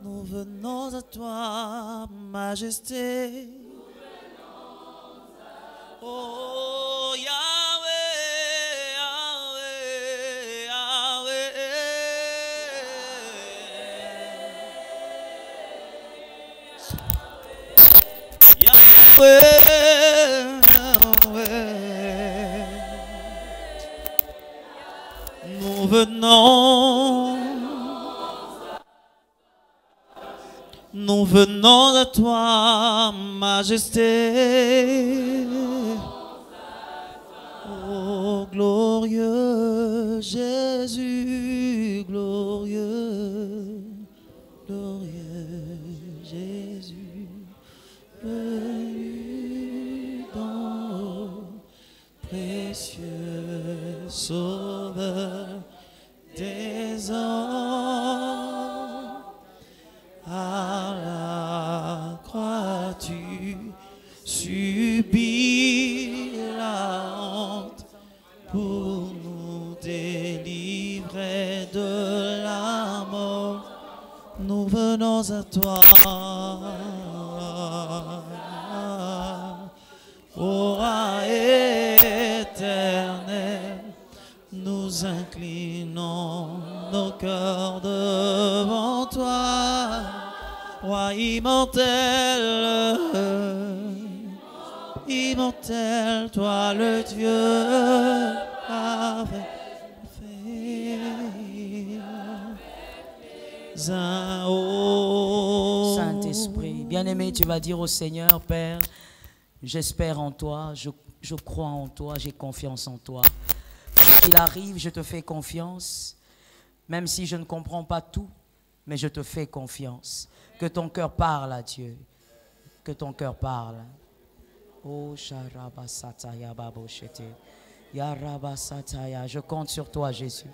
Nous venons à toi, Majesté. Oh Yahweh, Yahweh, Yahweh, Yahweh. Nous venons à toi, Majesté. Oh glorieux Jésus, glorieux, glorieux Jésus, venu dans précieux Sauveur des hommes. À la croix tu subis la honte pour nous délivrer de la mort. Nous venons à toi, ô roi éternel. Nous inclinons nos cœurs devant toi, roi immortel, immortel, toi le Dieu parfait. Saint-Esprit, bien-aimé, tu vas dire au Seigneur, Père, j'espère en toi, je crois en toi, j'ai confiance en toi. Qu'il arrive, je te fais confiance, même si je ne comprends pas tout, mais je te fais confiance. Que ton cœur parle à Dieu, que ton cœur parle. Oh, Sharabasataya Baboshete, Yarabasataya, je compte sur toi, Jésus.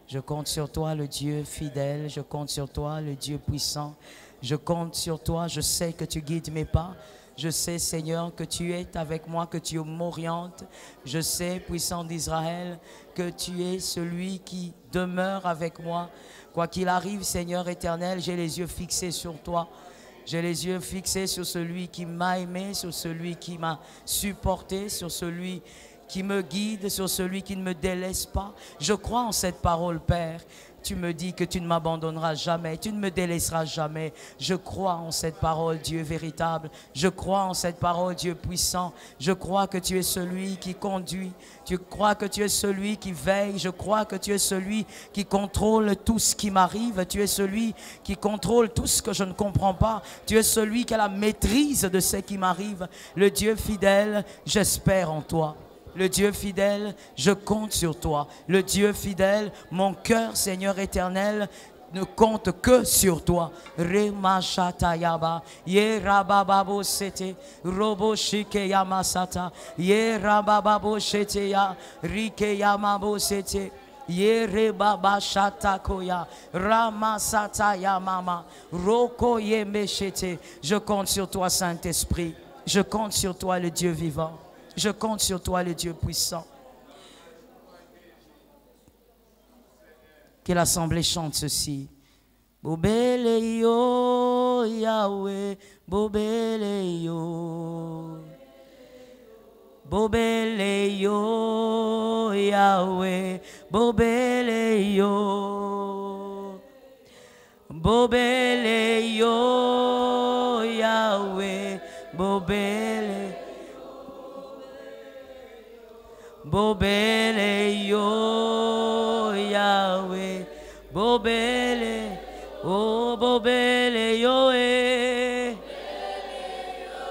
Je compte sur toi, le Dieu fidèle, je compte sur toi, le Dieu puissant. Je compte sur toi, je sais que tu guides mes pas. Je sais, Seigneur, que tu es avec moi, que tu m'orientes. Je sais, puissant d'Israël, que tu es celui qui demeure avec moi. Quoi qu'il arrive, Seigneur éternel, j'ai les yeux fixés sur toi. J'ai les yeux fixés sur celui qui m'a aimé, sur celui qui m'a supporté, sur celui qui me guide, sur celui qui ne me délaisse pas. Je crois en cette parole, Père. Tu me dis que tu ne m'abandonneras jamais, tu ne me délaisseras jamais. Je crois en cette parole, Dieu véritable. Je crois en cette parole, Dieu puissant. Je crois que tu es celui qui conduit. Je crois que tu es celui qui veille. Je crois que tu es celui qui contrôle tout ce qui m'arrive. Tu es celui qui contrôle tout ce que je ne comprends pas. Tu es celui qui a la maîtrise de ce qui m'arrive. Le Dieu fidèle, j'espère en toi. Le Dieu fidèle, je compte sur toi. Le Dieu fidèle, mon cœur, Seigneur éternel, ne compte que sur toi. Remashatayaba, Yerabababo sete, Robo shike yamasata, Yerabababo shete ya, Rike yamabo sete. Yerebaba shatakoya, Ramasata yamama, Roko yemeshete. Je compte sur toi, Saint-Esprit. Je compte sur toi, le Dieu vivant. Je compte sur toi, le Dieu puissant. Que l'assemblée chante ceci. Bobeleyo, Yahweh, Bobeleyo. Bobeleyo, Yahweh, Bobeleyo. Bobeleyo, Yahweh, Bobeleyo. Bobeleyo, Yahweh, Bobele, oh Bobeleyo,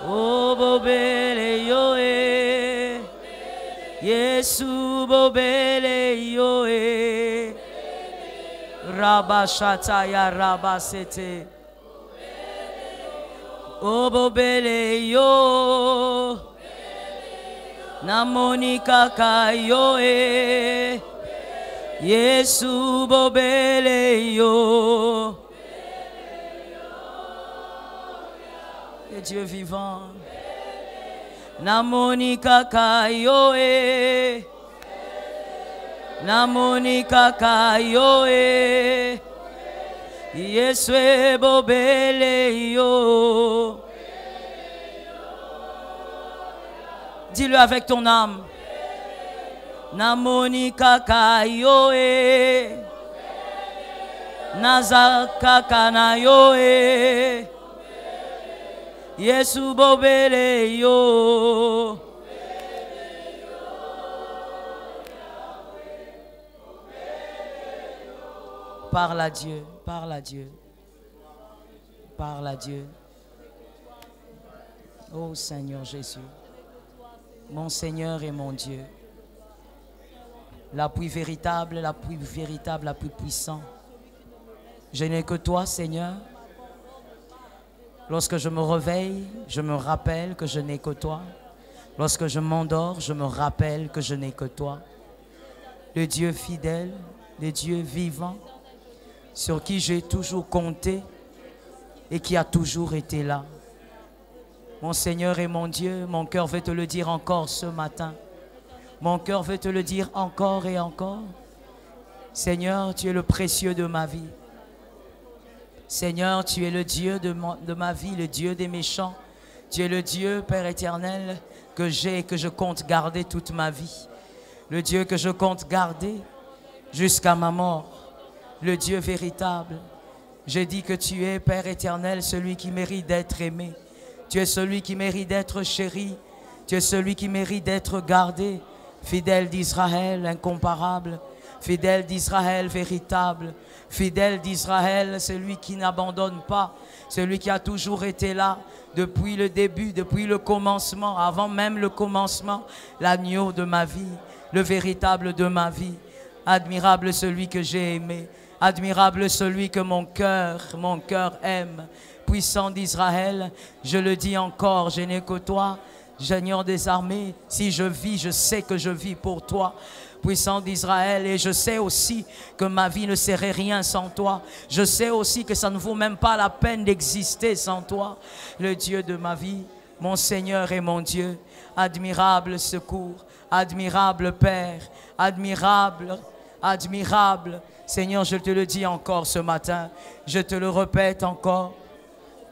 oh Bobeleyo, Yesu Bobeleyo, Rabashataya Rabasete, oh Bobeleyo. Namonika kayoe, Yesu bobeleyo. Le Dieu vivant. Namonika kayoe, Namonika kayoe, Yeswe bobele yo. Dis-le avec ton âme. Namoni kaka yo e. Nazaka kana yo e. Yesu bobele yo. Parle à Dieu, parle à Dieu. Parle à Dieu. Oh Seigneur Jésus. Mon Seigneur et mon Dieu. L'appui véritable, l'appui véritable, l'appui puissant. Je n'ai que toi, Seigneur. Lorsque je me réveille, je me rappelle que je n'ai que toi. Lorsque je m'endors, je me rappelle que je n'ai que toi. Le Dieu fidèle, le Dieu vivant, sur qui j'ai toujours compté et qui a toujours été là. Mon Seigneur et mon Dieu, mon cœur veut te le dire encore ce matin. Mon cœur veut te le dire encore et encore. Seigneur, tu es le précieux de ma vie. Seigneur, tu es le Dieu de ma vie, le Dieu des méchants. Tu es le Dieu, Père éternel, que j'ai et que je compte garder toute ma vie. Le Dieu que je compte garder jusqu'à ma mort. Le Dieu véritable. Je dis que tu es, Père éternel, celui qui mérite d'être aimé. Tu es celui qui mérite d'être chéri. Tu es celui qui mérite d'être gardé. Fidèle d'Israël, incomparable. Fidèle d'Israël, véritable. Fidèle d'Israël, celui qui n'abandonne pas. Celui qui a toujours été là depuis le début, depuis le commencement, avant même le commencement. L'agneau de ma vie, le véritable de ma vie. Admirable celui que j'ai aimé. Admirable celui que mon cœur aime. Puissant d'Israël, je le dis encore, je n'ai que toi, Seigneur des armées. Si je vis, je sais que je vis pour toi. Puissant d'Israël, et je sais aussi que ma vie ne serait rien sans toi. Je sais aussi que ça ne vaut même pas la peine d'exister sans toi. Le Dieu de ma vie, mon Seigneur et mon Dieu. Admirable secours, admirable Père, admirable, admirable. Seigneur, je te le dis encore ce matin, je te le répète encore.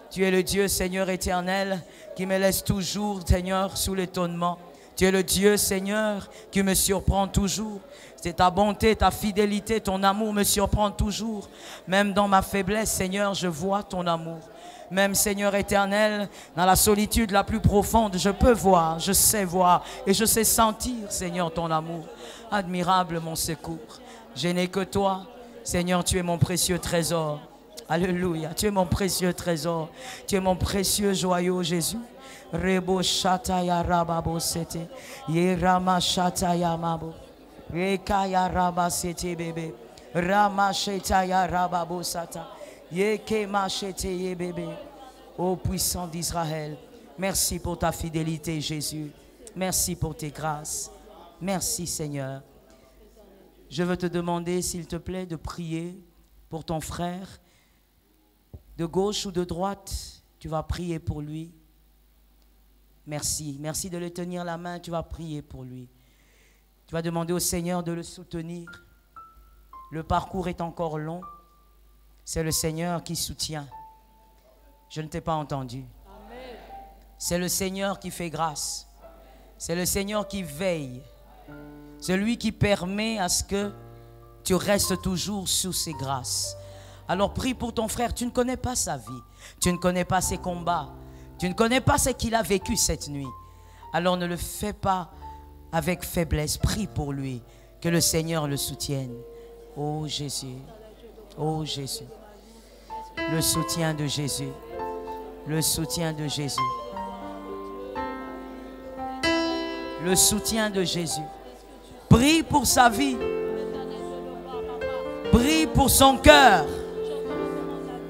Tu es le Dieu, Seigneur éternel, qui me laisse toujours, Seigneur, sous l'étonnement. Tu es le Dieu, Seigneur, qui me surprend toujours. C'est ta bonté, ta fidélité, ton amour me surprend toujours. Même dans ma faiblesse, Seigneur, je vois ton amour. Même, Seigneur éternel, dans la solitude la plus profonde, je peux voir, je sais voir et je sais sentir, Seigneur, ton amour. Admirable mon secours. Je n'ai que toi. Seigneur, tu es mon précieux trésor. Alléluia. Tu es mon précieux trésor. Tu es mon précieux joyau, Jésus. Rebo shataya rababo sete. Yerama shataya mabo. Rekaya raba sete bébé. Rama shetaya rababo sata. Yekema sheteye bébé. Ô puissant d'Israël, merci pour ta fidélité, Jésus. Merci pour tes grâces. Merci, Seigneur. Je veux te demander, s'il te plaît, de prier pour ton frère. De gauche ou de droite, tu vas prier pour lui. Merci. Merci de le tenir la main, tu vas prier pour lui. Tu vas demander au Seigneur de le soutenir. Le parcours est encore long. C'est le Seigneur qui soutient. Je ne t'ai pas entendu. C'est le Seigneur qui fait grâce. C'est le Seigneur qui veille. C'est lui qui permet à ce que tu restes toujours sous ses grâces. Alors prie pour ton frère. Tu ne connais pas sa vie. Tu ne connais pas ses combats. Tu ne connais pas ce qu'il a vécu cette nuit. Alors ne le fais pas avec faiblesse. Prie pour lui. Que le Seigneur le soutienne. Oh Jésus. Oh Jésus. Le soutien de Jésus. Le soutien de Jésus. Le soutien de Jésus. Prie pour sa vie. Prie pour son cœur.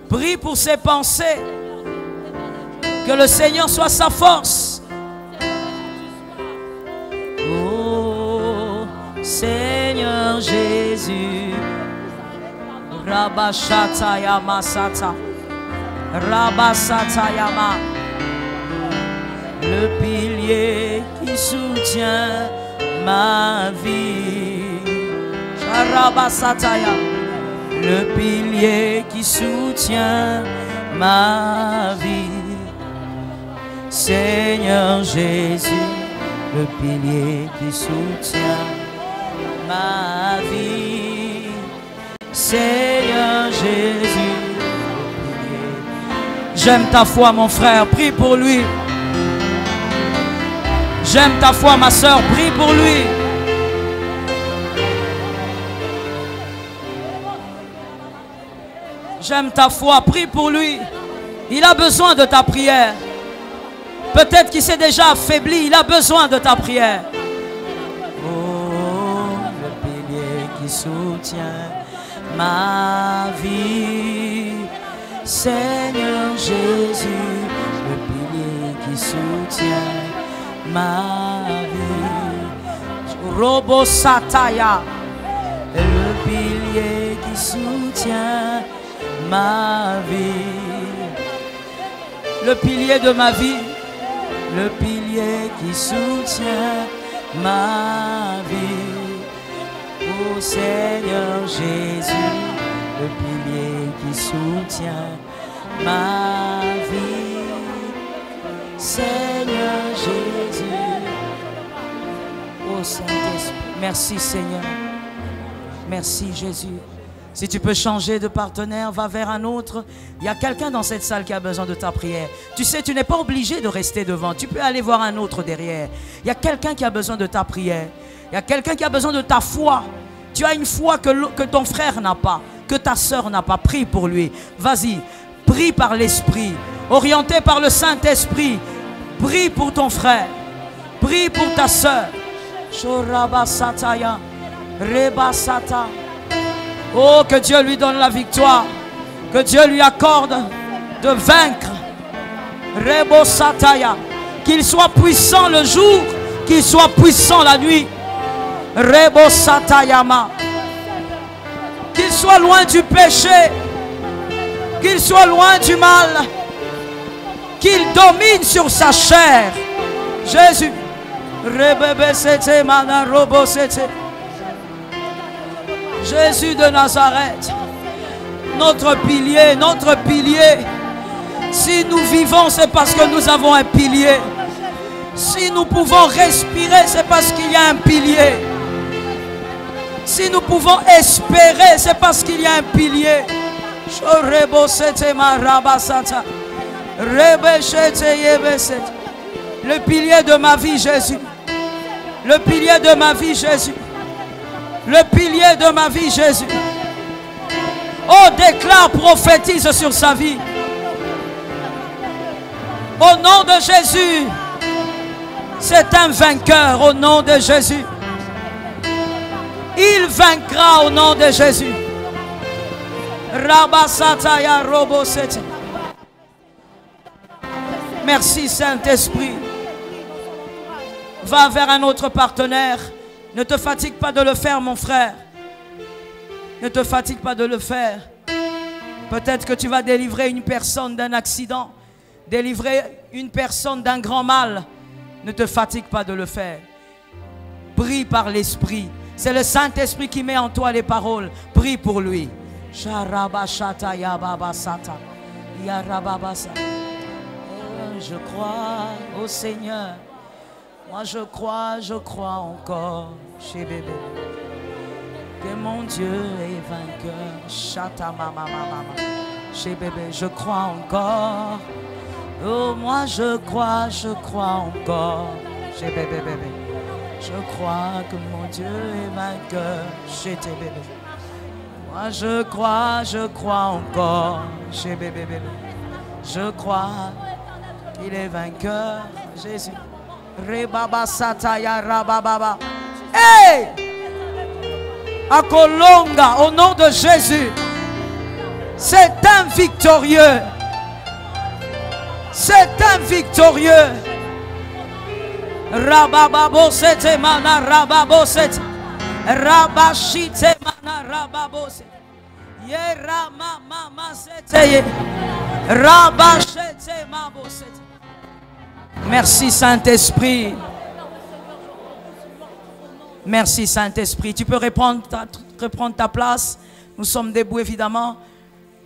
Prie pour ses pensées. Que le Seigneur soit sa force. Oh Seigneur Jésus. Rabashataya Masata. Rabasatayama. Le pilier qui soutient ma vie. Rabasataya. le pilier qui soutient ma vie. Seigneur Jésus, le pilier qui soutient ma vie. Seigneur Jésus, le pilier. J'aime ta foi, mon frère, prie pour lui. J'aime ta foi, ma soeur, prie pour lui. J'aime ta foi, prie pour lui. Il a besoin de ta prière. Peut-être qu'il s'est déjà affaibli, il a besoin de ta prière. Oh, le pilier qui soutient ma vie. Seigneur Jésus, le pilier qui soutient ma vie. Robo Sataya, le pilier qui soutient ma vie. Le pilier de ma vie. Le pilier qui soutient ma vie. Oh Seigneur Jésus, le pilier qui soutient ma vie. Seigneur Jésus. Oh Saint-Esprit, merci Seigneur. Merci Jésus. Si tu peux changer de partenaire, va vers un autre. Il y a quelqu'un dans cette salle qui a besoin de ta prière. Tu sais, tu n'es pas obligé de rester devant. Tu peux aller voir un autre derrière. Il y a quelqu'un qui a besoin de ta prière. Il y a quelqu'un qui a besoin de ta foi. Tu as une foi que ton frère n'a pas, que ta soeur n'a pas. Prie pour lui. Vas-y, prie par l'Esprit. Orienté par le Saint-Esprit. Prie pour ton frère. Prie pour ta soeur. Shorabasataya, Rebasata. Oh, que Dieu lui donne la victoire. Que Dieu lui accorde de vaincre. Rebo Sataya. Qu'il soit puissant le jour, qu'il soit puissant la nuit. Rebo Satayama. Qu'il soit loin du péché. Qu'il soit loin du mal. Qu'il domine sur sa chair. Jésus. Rebebe Sete Mana Robo Sete. Jésus de Nazareth, notre pilier, notre pilier. Si nous vivons, c'est parce que nous avons un pilier. Si nous pouvons respirer, c'est parce qu'il y a un pilier. Si nous pouvons espérer, c'est parce qu'il y a un pilier. Le pilier de ma vie, Jésus. Le pilier de ma vie, Jésus. Le pilier de ma vie, Jésus. Oh, déclare, prophétise sur sa vie. Au nom de Jésus, c'est un vainqueur au nom de Jésus. Il vaincra au nom de Jésus. Rabasataya Robosete. Merci Saint-Esprit. Va vers un autre partenaire. Ne te fatigue pas de le faire, mon frère. Ne te fatigue pas de le faire. Peut-être que tu vas délivrer une personne d'un accident. Délivrer une personne d'un grand mal. Ne te fatigue pas de le faire. Prie par l'Esprit. C'est le Saint-Esprit qui met en toi les paroles. Prie pour lui. Je crois au Seigneur. Moi je crois encore chez bébé que mon Dieu est vainqueur. Chata mama mama. Chez bébé, je crois encore. Oh, moi je crois encore. Chez bébé bébé. Je crois que mon Dieu est vainqueur. Chez tes bébés. Moi je crois encore. Chez bébé bébé. Je crois qu'il est vainqueur. Jésus. Rebaba Sataya Rabababa. Hey! Akolonga, au nom de Jésus. C'est un victorieux. C'est un victorieux. Rabababo sete mana rababo sete. Rabashite mana rababo sete. Ye rama mama sete. Rabashete mabo sete. Merci Saint-Esprit. Merci Saint-Esprit. Tu peux reprendre ta place. Nous sommes debout, évidemment.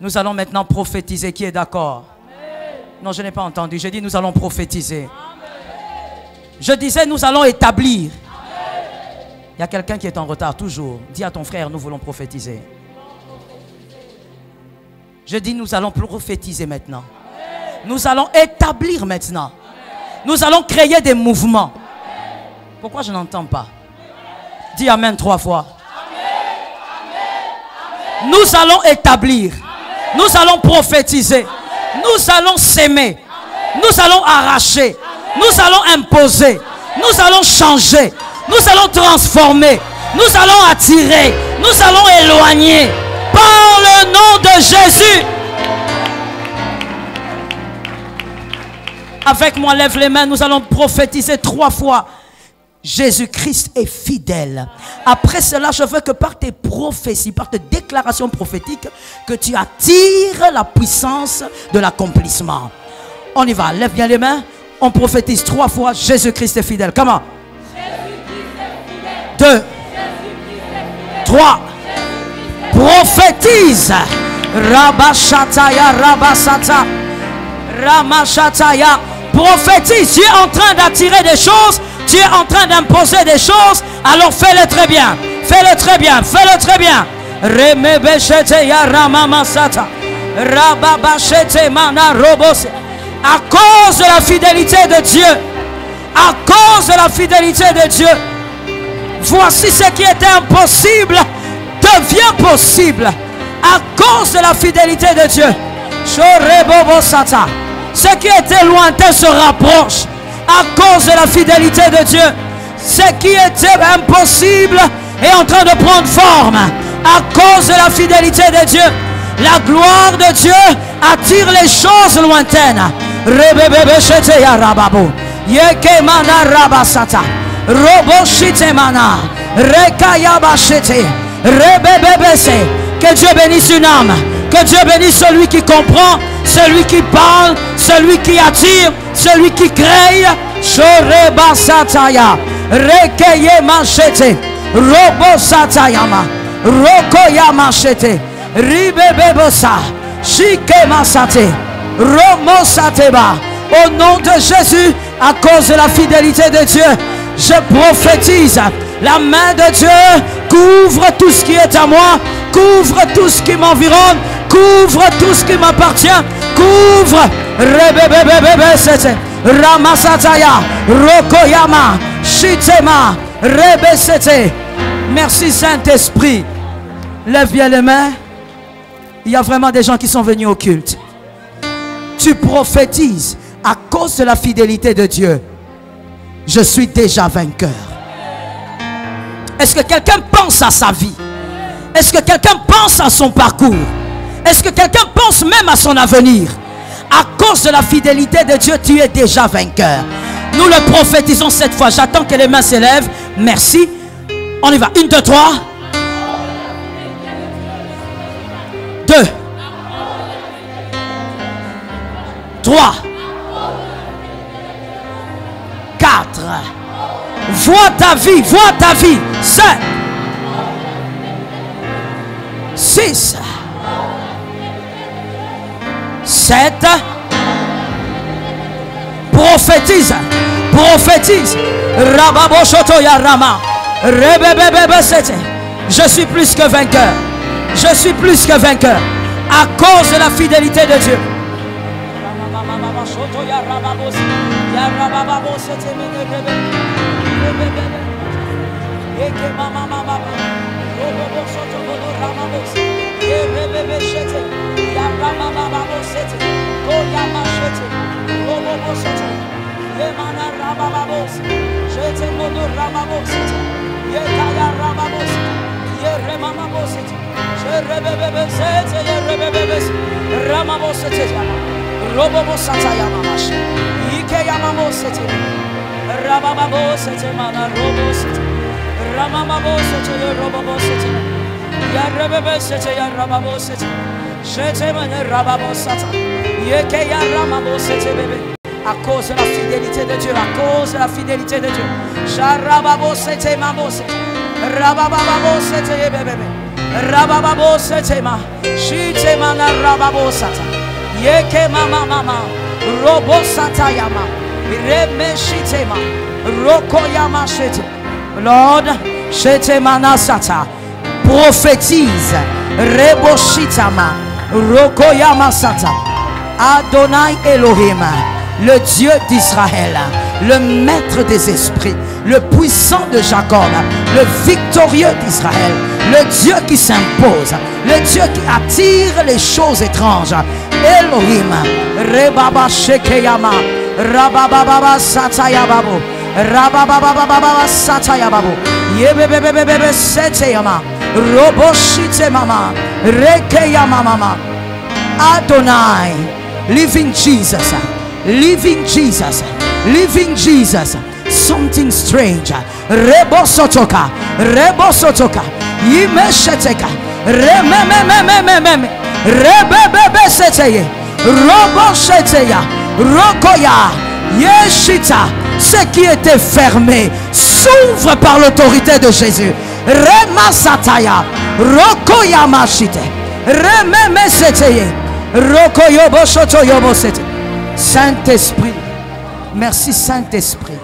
Nous allons maintenant prophétiser. Qui est d'accord? Non, je n'ai pas entendu. J'ai dit nous allons prophétiser. Je disais nous allons établir. Il y a quelqu'un qui est en retard, toujours. Dis à ton frère, nous voulons prophétiser. Je dis nous allons prophétiser maintenant. Nous allons établir maintenant. Nous allons créer des mouvements. Pourquoi je n'entends pas? Dis Amen 3 fois. Nous allons établir. Nous allons prophétiser. Nous allons s'aimer. Nous allons arracher. Nous allons imposer. Nous allons changer. Nous allons transformer. Nous allons attirer. Nous allons éloigner. Par le nom de Jésus. Avec moi, lève les mains. Nous allons prophétiser 3 fois. Jésus-Christ est fidèle. Après cela, je veux que par tes prophéties, par tes déclarations prophétiques, que tu attires la puissance de l'accomplissement. On y va, lève bien les mains. On prophétise 3 fois. Jésus-Christ est fidèle. Comment? 2, 3. Prophétise. Rabashataya, Rabasata, Ramashataya. Prophétise. Tu es en train d'attirer des choses. Tu es en train d'imposer des choses. Alors fais-le très bien. Fais-le très bien. Fais-le très bien. Remebeshete ya Ramamasata. Rababashete mana robose. À cause de la fidélité de Dieu. À cause de la fidélité de Dieu. Voici ce qui était impossible devient possible. À cause de la fidélité de Dieu. Shorebobosata. Ce qui était lointain se rapproche. À cause de la fidélité de Dieu. Ce qui était impossible est en train de prendre forme. À cause de la fidélité de Dieu. La gloire de Dieu attire les choses lointaines. Rebebebeshete ya rababo. Yeke mana rabasata. Roboshite mana. Rekayabashete. Rebebebese. Que Dieu bénisse une âme. Que Dieu bénisse celui qui comprend, celui qui parle, celui qui attire, celui qui crée. Shorebasataya. Rekeye machete. Robosatayama. Rokoyamachete. Ribebebosa. Shikemasate. Romosateba. Au nom de Jésus, à cause de la fidélité de Dieu, je prophétise. La main de Dieu couvre tout ce qui est à moi. Couvre tout ce qui m'environne. Couvre tout ce qui m'appartient. Couvre. Rebebebebebe. Ramasataya. Rokoyama. Shitema. Rebesete. Merci Saint-Esprit. Lève bien les mains. Il y a vraiment des gens qui sont venus au culte. Tu prophétises à cause de la fidélité de Dieu. Je suis déjà vainqueur. Est-ce que quelqu'un pense à sa vie? Est-ce que quelqu'un pense à son parcours? Est-ce que quelqu'un pense même à son avenir? À cause de la fidélité de Dieu, tu es déjà vainqueur. Nous le prophétisons cette fois. J'attends que les mains s'élèvent. Merci. On y va. 1, 2, 3. 2. 3. 4. Vois ta vie, vois ta vie. 5. 6. 7. Prophétise. Prophétise. Rababoshoto ya Rama. Rebebebebesete. Je suis plus que vainqueur. Je suis plus que vainqueur. À cause de la fidélité de Dieu. À cause de la fidélité de Dieu, à cause de la fidélité de Dieu. Rabababo setema. Shitema na rababo sata. Yeke mama mama. Robo sata yama. Reme shitema. Roko yama shete. Lord, shitema na sata. Prophétise. Rebo shitama. Roko yama sata. Adonai Elohim, le Dieu d'Israël, le maître des esprits, le puissant de Jacob, le victorieux d'Israël, le Dieu qui s'impose, le Dieu qui attire les choses étranges. Elohim, Rebaba Shekeyama, Rabababa Satayababo, Rabababa Satayababo, Yebebebebebe Seteyama, Roboshite Mama, Rekeyama Mama, Adonai. Living Jesus, living Jesus, living Jesus. Something strange. Rebo sotoka, yimesheteka, rememememememe, rebebebe seteye, robo sheteya, rokoya, yeshita. Ce qui était fermé s'ouvre par l'autorité de Jésus. Rema sataya, rokoya mashite, rememe seteye. Saint-Esprit, merci Saint-Esprit.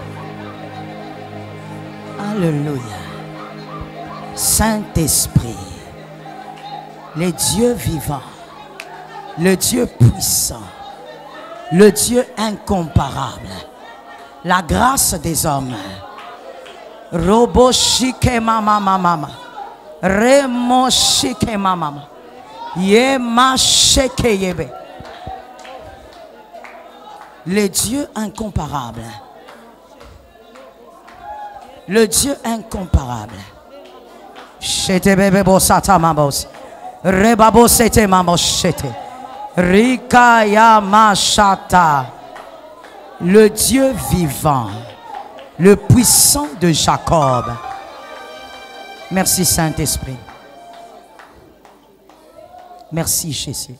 Alléluia. Saint-Esprit, le Dieu vivant, le Dieu puissant, le Dieu incomparable, la grâce des hommes. Robo shike mama mama, remo shike mama. Le Dieu incomparable. Le Dieu incomparable. Le Dieu vivant. Le puissant de Jacob. Merci Saint-Esprit. Merci Jésus.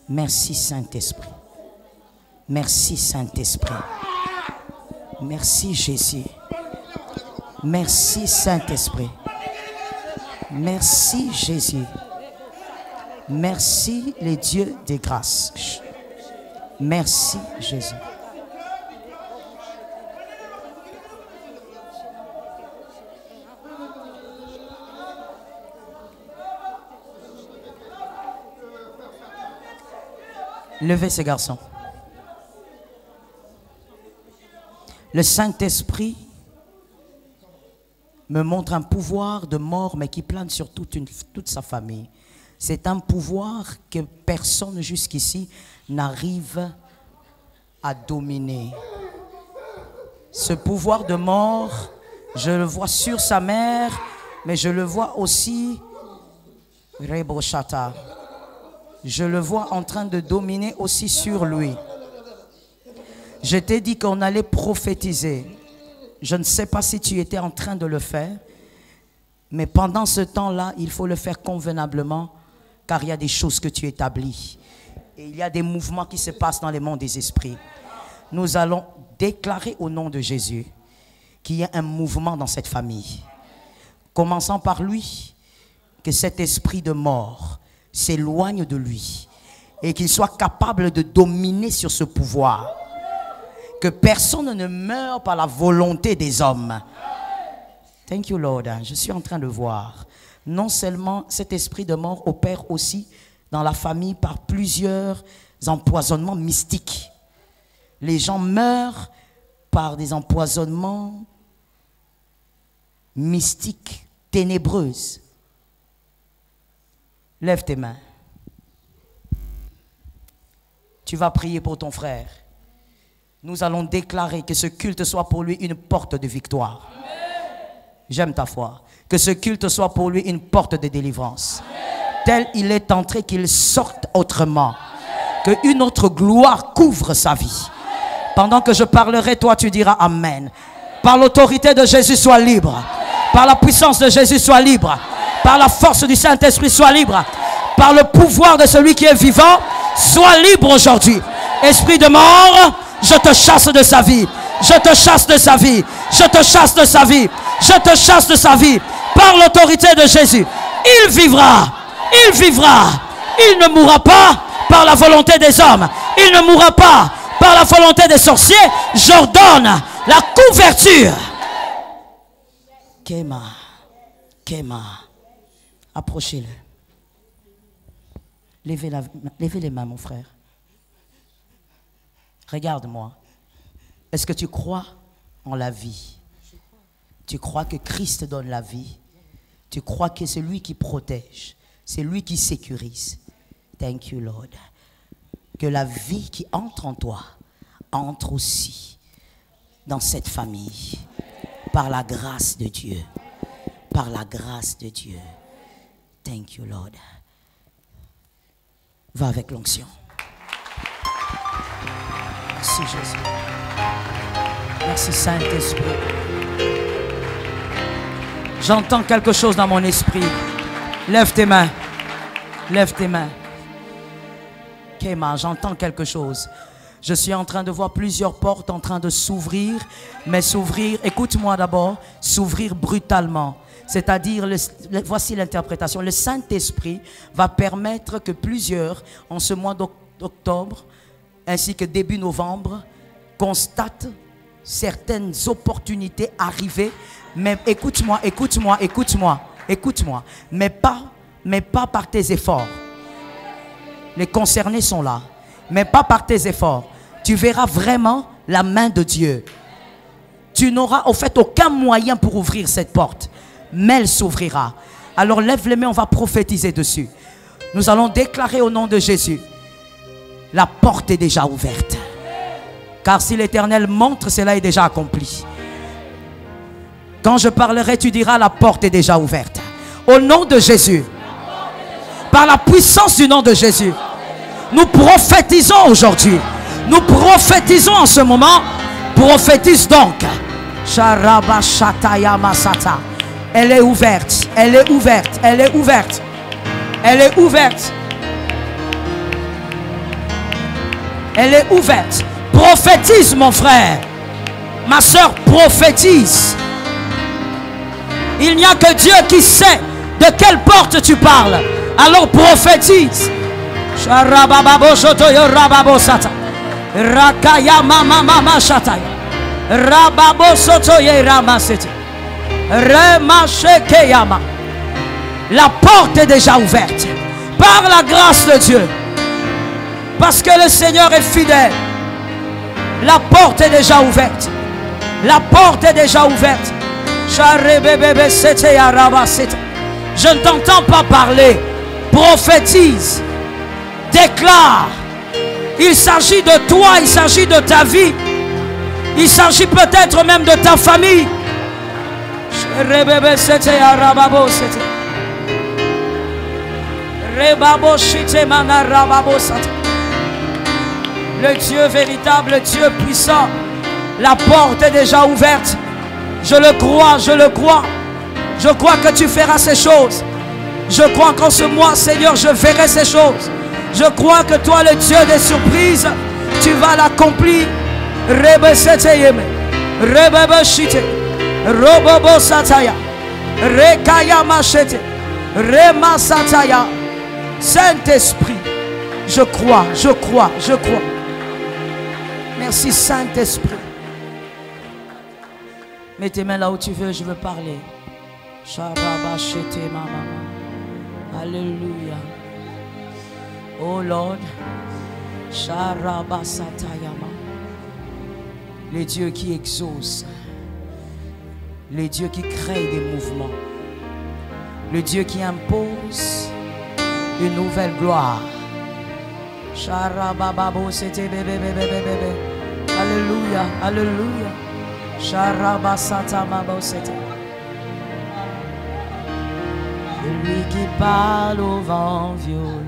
Merci Saint-Esprit. Merci Saint-Esprit. Merci Jésus. Merci Saint-Esprit. Merci Jésus. Merci les dieux des grâces. Merci Jésus. Levez ces garçons. Le Saint-Esprit me montre un pouvoir de mort, mais qui plane sur toute sa famille. C'est un pouvoir que personne jusqu'ici n'arrive à dominer. Ce pouvoir de mort, je le vois sur sa mère, mais je le vois aussi, Reboshata. Je le vois en train de dominer aussi sur lui. Je t'ai dit qu'on allait prophétiser. Je ne sais pas si tu étais en train de le faire, mais pendant ce temps-là, il faut le faire convenablement, car il y a des choses que tu établis. Et il y a des mouvements qui se passent dans les mondes des esprits. Nous allons déclarer au nom de Jésus qu'il y a un mouvement dans cette famille. Commençons par lui, que cet esprit de mort s'éloigne de lui et qu'il soit capable de dominer sur ce pouvoir. Que personne ne meure par la volonté des hommes. Thank you Lord. Je suis en train de voir. Non seulement cet esprit de mort opère aussi dans la famille par plusieurs empoisonnements mystiques. Les gens meurent par des empoisonnements mystiques, ténébreuses. Lève tes mains. Tu vas prier pour ton frère. Nous allons déclarer que ce culte soit pour lui une porte de victoire. J'aime ta foi. Que ce culte soit pour lui une porte de délivrance. Tel il est entré, qu'il sorte autrement. Que une autre gloire couvre sa vie. Pendant que je parlerai, toi tu diras Amen. Par l'autorité de Jésus, sois libre. Par la puissance de Jésus, sois libre. Par la force du Saint-Esprit, sois libre. Par le pouvoir de celui qui est vivant, sois libre aujourd'hui. Esprit de mort, je te chasse de sa vie. Je te chasse de sa vie. Je te chasse de sa vie. Je te chasse de sa vie. par l'autorité de Jésus. Il vivra. Il vivra. Il ne mourra pas par la volonté des hommes. Il ne mourra pas par la volonté des sorciers. J'ordonne la couverture. Kéma. Kéma. Approchez-le. Levez les mains, mon frère. Regarde-moi. Est-ce que tu crois en la vie? Tu crois que Christ donne la vie? Tu crois que c'est lui qui protège? C'est lui qui sécurise? Thank you, Lord. Que la vie qui entre en toi entre aussi dans cette famille par la grâce de Dieu. Par la grâce de Dieu. Thank you, Lord. Va avec l'onction. Merci Jésus. Merci Saint-Esprit. J'entends quelque chose dans mon esprit. Lève tes mains. Lève tes mains. Kéma, j'entends quelque chose. Je suis en train de voir plusieurs portes en train de s'ouvrir. Mais s'ouvrir, écoute-moi d'abord, s'ouvrir brutalement. C'est-à-dire, voici l'interprétation. Le Saint-Esprit va permettre que plusieurs, en ce mois d'octobre, ainsi que début novembre, constatent certaines opportunités arriver. Mais écoute-moi, écoute-moi, écoute-moi, écoute-moi. Mais pas par tes efforts. Les concernés sont là. Mais pas par tes efforts. Tu verras vraiment la main de Dieu. Tu n'auras au fait aucun moyen pour ouvrir cette porte. Mais elle s'ouvrira. Alors lève les mains, on va prophétiser dessus. Nous allons déclarer au nom de Jésus. La porte est déjà ouverte. Car si l'Éternel montre, cela est déjà accompli. Quand je parlerai, tu diras la porte est déjà ouverte. Au nom de Jésus. Par la puissance du nom de Jésus. Nous prophétisons aujourd'hui. Nous prophétisons en ce moment. Prophétise donc. Elle est ouverte. Elle est ouverte. Elle est ouverte. Elle est ouverte. Elle est ouverte. Prophétise, mon frère. Ma soeur, prophétise. Il n'y a que Dieu qui sait de quelle porte tu parles. Alors prophétise. La porte est déjà ouverte. Par la grâce de Dieu. Parce que le Seigneur est fidèle. La porte est déjà ouverte. La porte est déjà ouverte. Je ne t'entends pas parler. Prophétise. Déclare. Il s'agit de toi. Il s'agit de ta vie. Il s'agit peut-être même de ta famille. Le Dieu véritable, le Dieu puissant. La porte est déjà ouverte. Je le crois, je le crois. Je crois que tu feras ces choses. Je crois qu'en ce mois, Seigneur, je verrai ces choses. Je crois que toi, le Dieu des surprises, tu vas l'accomplir. Saint-Esprit, je crois, je crois, je crois. Merci Saint-Esprit. Mets tes mains là où tu veux, je veux parler. Alléluia. Oh Lord. Les dieux qui exaucent. Les dieux qui créent des mouvements. Le Dieu qui impose une nouvelle gloire. Alléluia, alléluia. Celui qui parle au vent violent,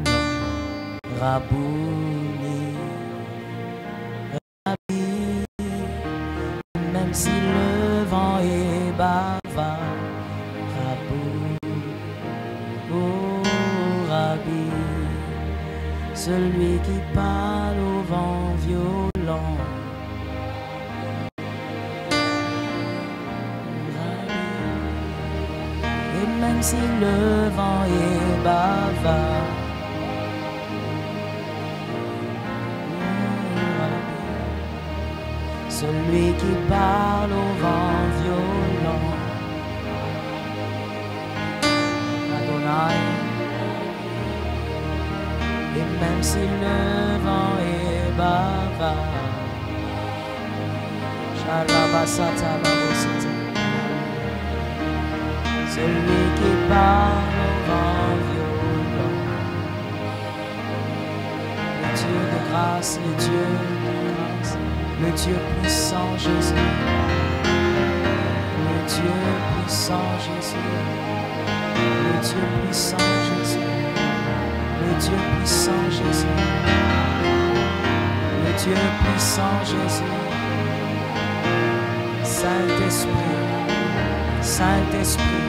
Rabouni, Rabbi, même si le vent est bavard, Rabouni, oh Rabbi, celui qui parle au vent violent. même si le vent est bavard. Celui qui parle au vent violent. Adonai. Et même si le vent est bavard. Sharabasata babosita. Celui qui parle au vent violent. Le Dieu de grâce, le Dieu de grâce. Le Dieu puissant Jésus, le Dieu puissant Jésus, le Dieu puissant Jésus, le Dieu puissant Jésus, le Dieu puissant Jésus, Saint-Esprit, Saint-Esprit,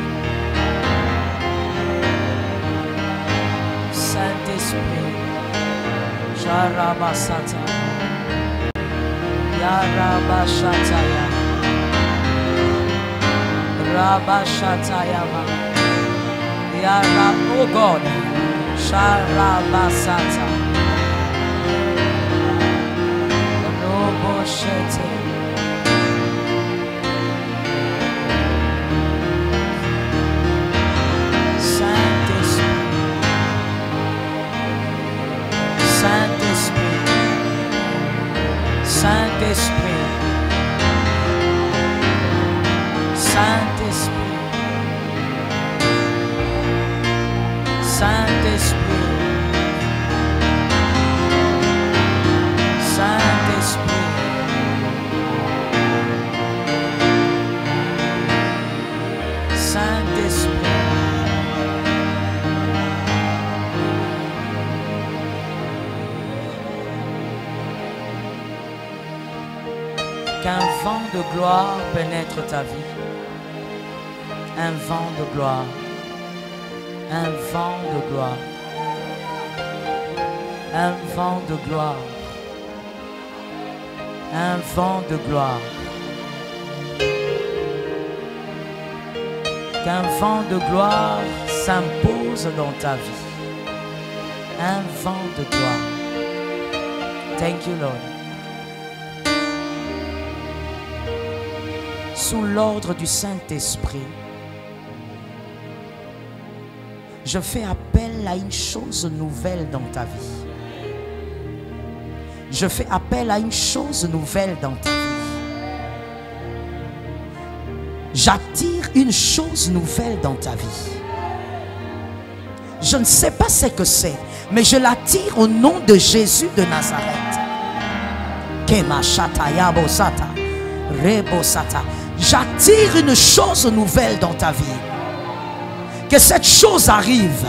Saint-Esprit, Sharabasata. Yarabashataya Rabashatayama Yarab, oh God, Sharabasata Roboshete Saint-Esprit, Saint-Esprit, Saint-Esprit, Saint-Esprit, Saint-Esprit, Saint-Esprit, Saint-Esprit. Qu'un vent de gloire pénètre ta vie. Un vent de gloire. Un vent de gloire. Un vent de gloire. Un vent de gloire. Qu'un vent de gloire s'impose dans ta vie. Un vent de gloire. Thank you, Lord. Sous l'ordre du Saint-Esprit, je fais appel à une chose nouvelle dans ta vie. Je fais appel à une chose nouvelle dans ta vie. J'attire une chose nouvelle dans ta vie. Je ne sais pas ce que c'est, mais je l'attire au nom de Jésus de Nazareth. Kemashatayabosata, Rebosata. J'attire une chose nouvelle dans ta vie. Que cette chose arrive.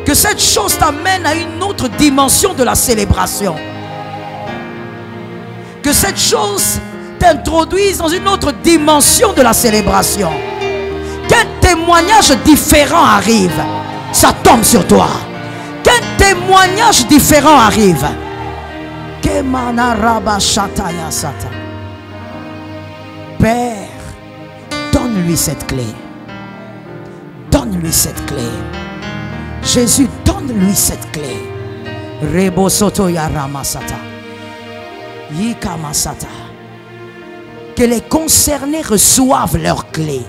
Que cette chose t'amène à une autre dimension de la célébration. Que cette chose t'introduise dans une autre dimension de la célébration. Qu'un témoignage différent arrive. Ça tombe sur toi. Qu'un témoignage différent arrive. Père, donne-lui cette clé. Donne-lui cette clé. Jésus, donne-lui cette clé. Rebo soto yaramasata. Yikamasata. Que les concernés reçoivent leur clé.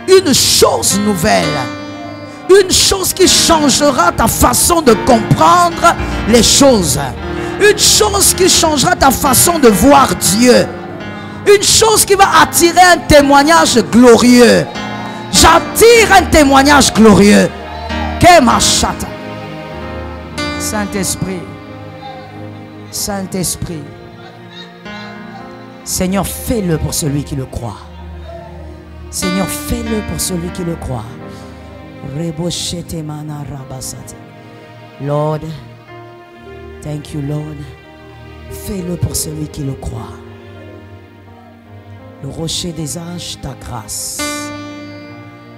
Une chose nouvelle. Une chose qui changera ta façon de comprendre les choses. Une chose qui changera ta façon de voir Dieu. Une chose qui va attirer un témoignage glorieux. J'attire un témoignage glorieux. Kemashata. Saint-Esprit. Saint-Esprit. Seigneur, fais-le pour celui qui le croit. Seigneur, fais-le pour celui qui le croit. Lord, thank you, Lord. Fais-le pour celui qui le croit. Le rocher des âges, ta grâce.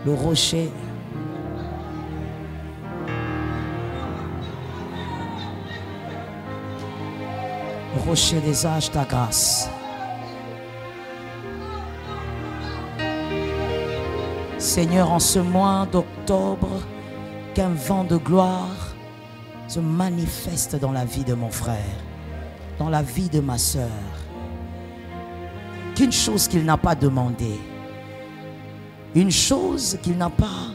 Le rocher. Le rocher des âges, ta grâce. Seigneur, en ce mois d'octobre, qu'un vent de gloire se manifeste dans la vie de mon frère, dans la vie de ma sœur. Qu'une chose qu'il n'a pas demandé, une chose qu'il n'a pas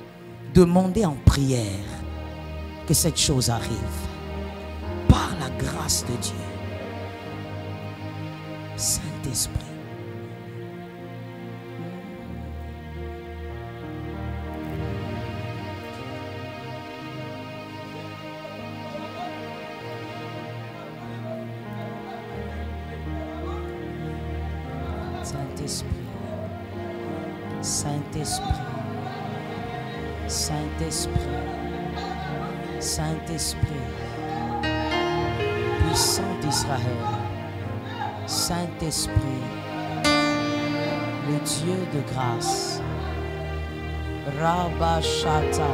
demandé en prière, que cette chose arrive par la grâce de Dieu. Saint-Esprit. Saint-Esprit, Saint-Esprit, Saint-Esprit, Saint-Esprit, puissant d'Israël, Saint-Esprit, le Dieu de grâce, Rabashata,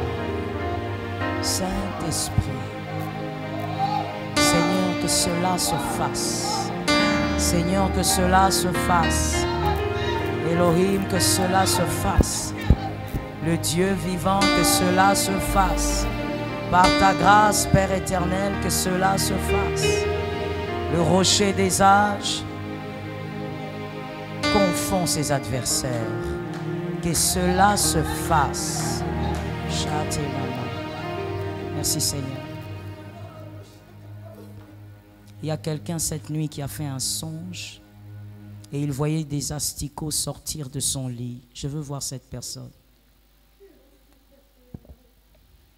Saint-Esprit, Seigneur, que cela se fasse. Seigneur, que cela se fasse. Elohim, que cela se fasse. Le Dieu vivant, que cela se fasse. Par ta grâce, Père éternel, que cela se fasse. Le rocher des âges confond ses adversaires. Que cela se fasse. Merci Seigneur. Il y a quelqu'un cette nuit qui a fait un songe et il voyait des asticots sortir de son lit. Je veux voir cette personne.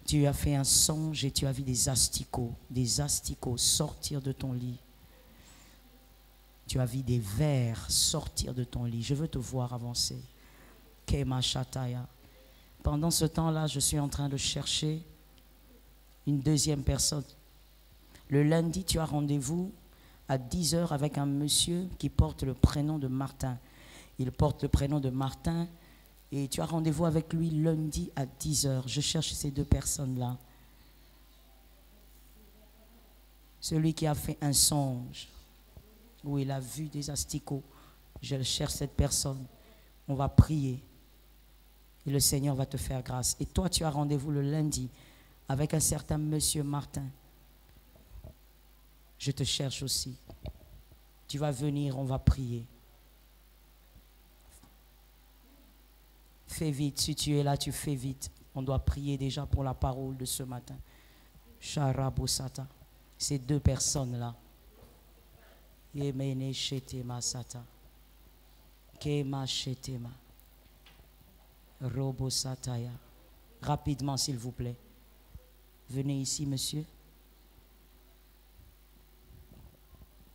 Tu as fait un songe et tu as vu des asticots sortir de ton lit. Tu as vu des vers sortir de ton lit. Je veux te voir avancer. Kema Shataya. Pendant ce temps-là, je suis en train de chercher une deuxième personne. Le lundi, tu as rendez-vous à 10h avec un monsieur qui porte le prénom de Martin. Il porte le prénom de Martin et tu as rendez-vous avec lui lundi à 10h. Je cherche ces deux personnes-là. Celui qui a fait un songe où il a vu des asticots. Je cherche cette personne. On va prier et le Seigneur va te faire grâce. Et toi, tu as rendez-vous le lundi avec un certain monsieur Martin. Je te cherche aussi. Tu vas venir, on va prier. Fais vite, si tu es là, tu fais vite. On doit prier déjà pour la parole de ce matin. Sharabosata. Ces deux personnes-là. Yemene Shetema Sata. Kema Shetema. Robosataya. Rapidement, s'il vous plaît. Venez ici, monsieur.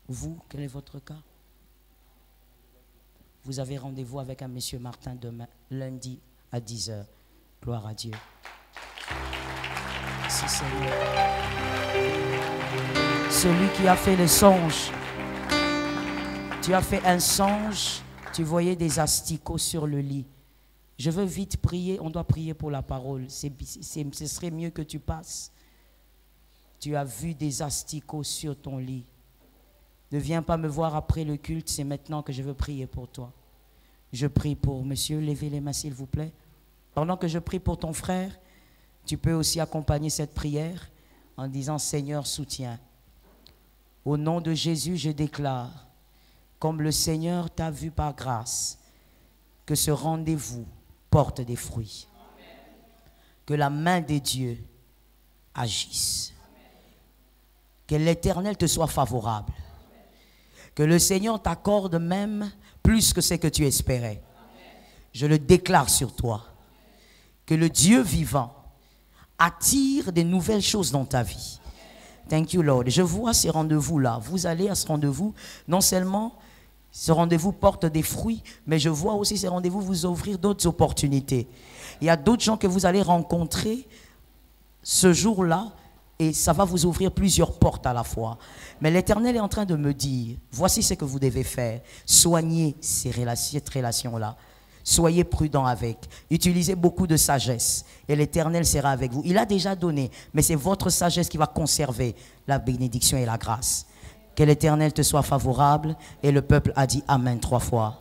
Vous, quel est votre cas? Vous avez rendez-vous avec un monsieur Martin demain, lundi à 10h. Gloire à Dieu. Merci Seigneur. Celui qui a fait le songe. Tu as fait un songe, tu voyais des asticots sur le lit. Je veux vite prier, on doit prier pour la parole. Ce serait mieux que tu passes. Tu as vu des asticots sur ton lit. Ne viens pas me voir après le culte, c'est maintenant que je veux prier pour toi. Je prie pour monsieur, levez les mains s'il vous plaît. Pendant que je prie pour ton frère, tu peux aussi accompagner cette prière en disant Seigneur, soutiens. Au nom de Jésus, je déclare, comme le Seigneur t'a vu par grâce, que ce rendez-vous porte des fruits. Que la main de Dieu agisse. Que l'Éternel te soit favorable. Que le Seigneur t'accorde même plus que ce que tu espérais. Je le déclare sur toi. Que le Dieu vivant attire des nouvelles choses dans ta vie. Thank you, Lord. Je vois ces rendez-vous-là. Vous allez à ce rendez-vous. Non seulement ce rendez-vous porte des fruits, mais je vois aussi ces rendez-vous vous ouvrir d'autres opportunités. Il y a d'autres gens que vous allez rencontrer ce jour-là. Et ça va vous ouvrir plusieurs portes à la fois. Mais l'Éternel est en train de me dire, voici ce que vous devez faire. Soignez cette relation-là. Soyez prudents avec. Utilisez beaucoup de sagesse. Et l'Éternel sera avec vous. Il a déjà donné, mais c'est votre sagesse qui va conserver la bénédiction et la grâce. Que l'Éternel te soit favorable. Et le peuple a dit Amen 3 fois.